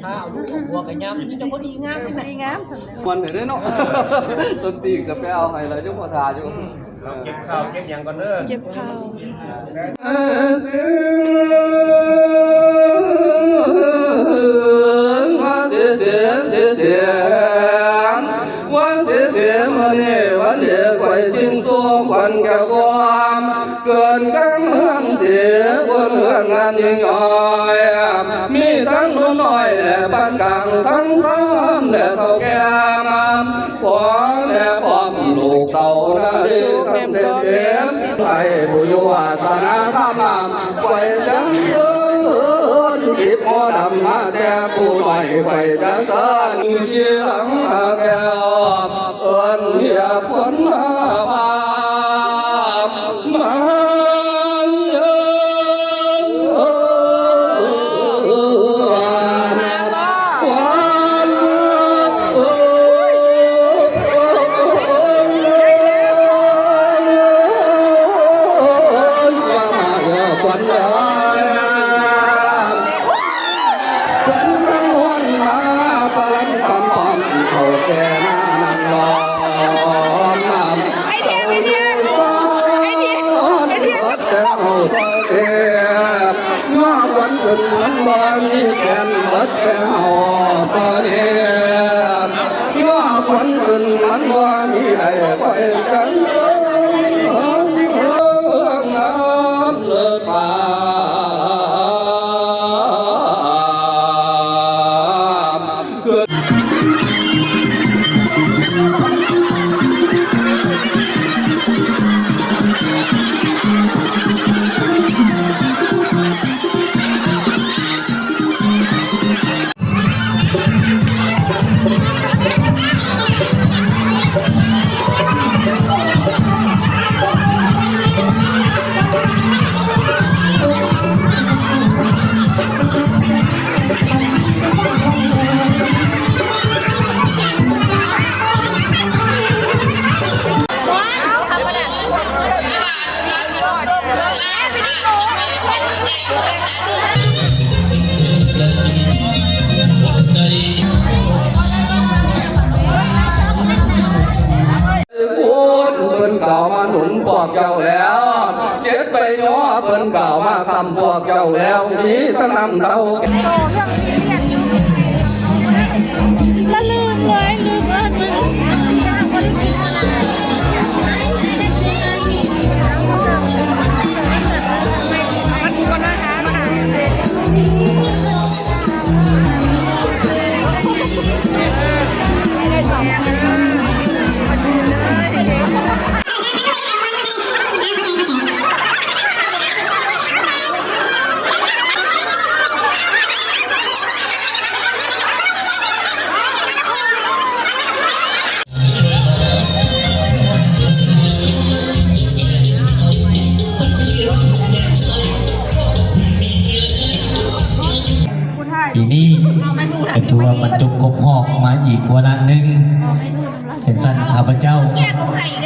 ถ้าเอาลูกบัวกับยำจะพอดีงามดีงามมันเห็นได้เนาะต้นตีกับไปเอาให้เลยจุ๊บพอทาจุ๊บเก็บข้าวเก็บอย่างก่อนเด้อเก็บข้าววันเสียมันเนี่ยวันเดียวไว้ทิ้งตัวควันแก้วความเกินกันเมืองเสียคนเมืองงานยิ่งใหญ่มีทั้งนุ่นน้อยและปานกลางทั้งซ้ำและเท่าแก่งามขอแน่พร้อมลูกเต่านาดีทั้งเสียมไทยผู้อยู่อาสนะข้ามน้ำไว้จังเดินจิบหอดำมาแต่ผู้หน่อยไว้จังเดินเยี่ยงแก้วเอิญเหียบคนมาพามมามันบ่มีแก่นเบิดแก้วปานีย้อคนอื่นมันบ่มีไอ้ไว้กันน้ำเลือดฟ้าเก่ามาหนุนพวกเจ้าแล้วเจ็ดไปย้อเพิ่นเก่ามาคำพวกเจ้าแล้วมีตั้งนำเต้าละลืมเลยลืมปีนี้เป็นทัวร์บรรจุกบหอกมาอีกวาระหนึ่งเป็นสั้นข้าพเจ้า